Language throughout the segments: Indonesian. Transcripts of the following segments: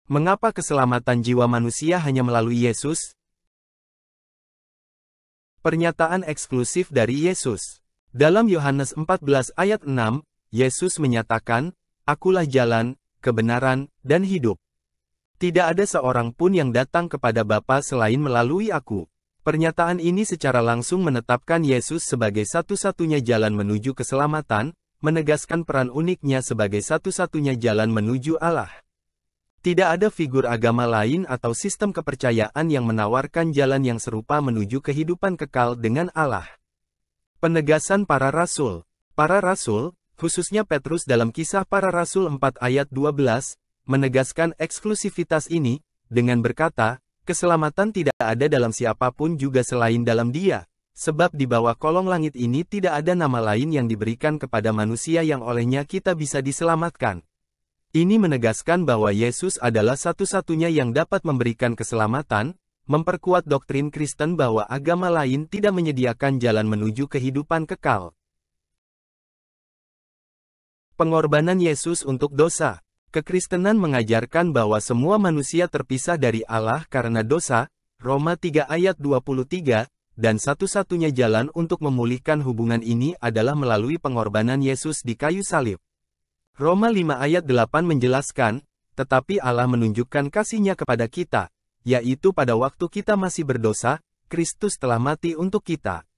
Mengapa keselamatan jiwa manusia hanya melalui Yesus? Pernyataan eksklusif dari Yesus. Dalam Yohanes 14 ayat 6, Yesus menyatakan, "Akulah jalan, kebenaran, dan hidup. Tidak ada seorang pun yang datang kepada Bapa selain melalui Aku." Pernyataan ini secara langsung menetapkan Yesus sebagai satu-satunya jalan menuju keselamatan, menegaskan peran uniknya sebagai satu-satunya jalan menuju Allah. Tidak ada figur agama lain atau sistem kepercayaan yang menawarkan jalan yang serupa menuju kehidupan kekal dengan Allah. Penegasan para rasul. Para rasul, khususnya Petrus dalam Kisah Para Rasul 4 ayat 12, menegaskan eksklusivitas ini, dengan berkata, "Keselamatan tidak ada dalam siapapun juga selain dalam Dia, sebab di bawah kolong langit ini tidak ada nama lain yang diberikan kepada manusia yang olehnya kita bisa diselamatkan." Ini menegaskan bahwa Yesus adalah satu-satunya yang dapat memberikan keselamatan, memperkuat doktrin Kristen bahwa agama lain tidak menyediakan jalan menuju kehidupan kekal. Pengorbanan Yesus untuk dosa. Kekristenan mengajarkan bahwa semua manusia terpisah dari Allah karena dosa, Roma 3 ayat 23, dan satu-satunya jalan untuk memulihkan hubungan ini adalah melalui pengorbanan Yesus di kayu salib. Roma 5 ayat 8 menjelaskan, "Tetapi Allah menunjukkan kasih-Nya kepada kita, yaitu pada waktu kita masih berdosa, Kristus telah mati untuk kita."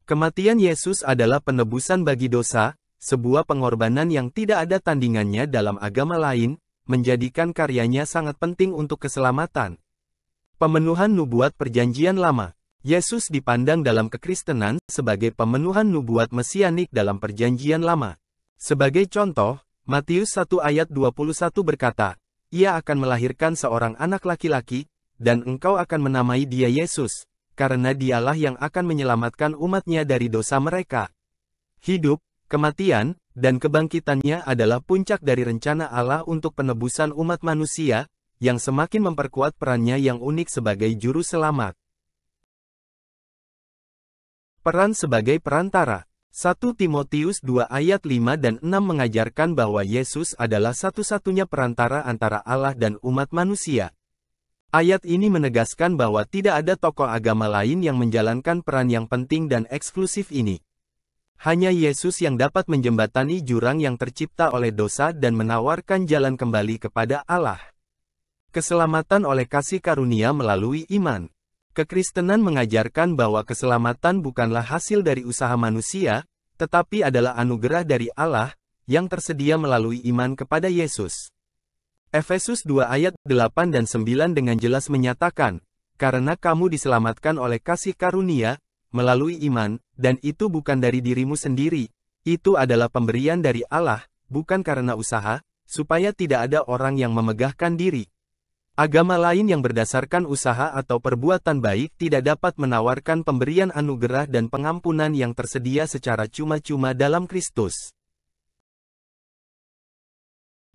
Kematian Yesus adalah penebusan bagi dosa, sebuah pengorbanan yang tidak ada tandingannya dalam agama lain, menjadikan karyanya sangat penting untuk keselamatan. Pemenuhan nubuat Perjanjian Lama. Yesus dipandang dalam kekristenan sebagai pemenuhan nubuat mesianik dalam Perjanjian Lama. Sebagai contoh, Matius 1 ayat 21 berkata, "Ia akan melahirkan seorang anak laki-laki, dan engkau akan menamai dia Yesus, karena dialah yang akan menyelamatkan umatnya dari dosa mereka." Hidup, kematian, dan kebangkitannya adalah puncak dari rencana Allah untuk penebusan umat manusia, yang semakin memperkuat perannya yang unik sebagai juru selamat. Peran sebagai perantara. 1 Timotius 2 ayat 5 dan 6 mengajarkan bahwa Yesus adalah satu-satunya perantara antara Allah dan umat manusia. Ayat ini menegaskan bahwa tidak ada tokoh agama lain yang menjalankan peran yang penting dan eksklusif ini. Hanya Yesus yang dapat menjembatani jurang yang tercipta oleh dosa dan menawarkan jalan kembali kepada Allah. Keselamatan oleh kasih karunia melalui iman. Kekristenan mengajarkan bahwa keselamatan bukanlah hasil dari usaha manusia, tetapi adalah anugerah dari Allah, yang tersedia melalui iman kepada Yesus. Efesus 2 ayat 8 dan 9 dengan jelas menyatakan, "Karena kamu diselamatkan oleh kasih karunia, melalui iman, dan itu bukan dari dirimu sendiri, itu adalah pemberian dari Allah, bukan karena usaha, supaya tidak ada orang yang memegahkan diri." Agama lain yang berdasarkan usaha atau perbuatan baik tidak dapat menawarkan pemberian anugerah dan pengampunan yang tersedia secara cuma-cuma dalam Kristus.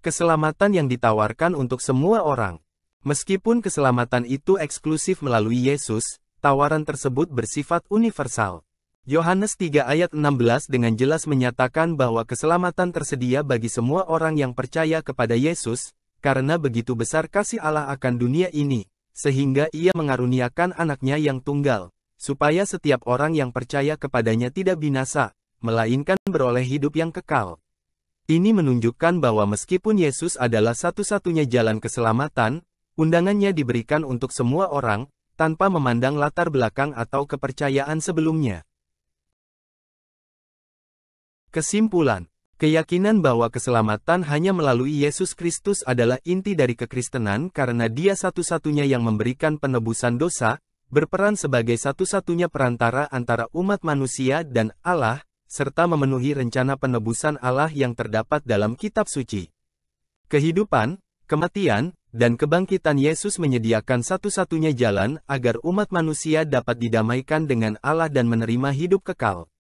Keselamatan yang ditawarkan untuk semua orang. Meskipun keselamatan itu eksklusif melalui Yesus, tawaran tersebut bersifat universal. Yohanes 3 ayat 16 dengan jelas menyatakan bahwa keselamatan tersedia bagi semua orang yang percaya kepada Yesus, karena begitu besar kasih Allah akan dunia ini, sehingga Ia mengaruniakan anaknya yang tunggal, supaya setiap orang yang percaya kepadanya tidak binasa, melainkan beroleh hidup yang kekal. Ini menunjukkan bahwa meskipun Yesus adalah satu-satunya jalan keselamatan, undangannya diberikan untuk semua orang, tanpa memandang latar belakang atau kepercayaan sebelumnya. Kesimpulan. Keyakinan bahwa keselamatan hanya melalui Yesus Kristus adalah inti dari kekristenan karena Dia satu-satunya yang memberikan penebusan dosa, berperan sebagai satu-satunya perantara antara umat manusia dan Allah, serta memenuhi rencana penebusan Allah yang terdapat dalam kitab suci. Kehidupan, kematian, dan kebangkitan Yesus menyediakan satu-satunya jalan agar umat manusia dapat didamaikan dengan Allah dan menerima hidup kekal.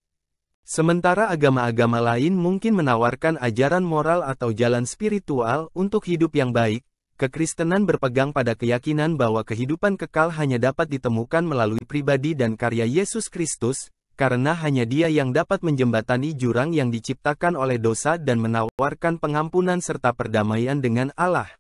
Sementara agama-agama lain mungkin menawarkan ajaran moral atau jalan spiritual untuk hidup yang baik, kekristenan berpegang pada keyakinan bahwa kehidupan kekal hanya dapat ditemukan melalui pribadi dan karya Yesus Kristus, karena hanya Dia yang dapat menjembatani jurang yang diciptakan oleh dosa dan menawarkan pengampunan serta perdamaian dengan Allah.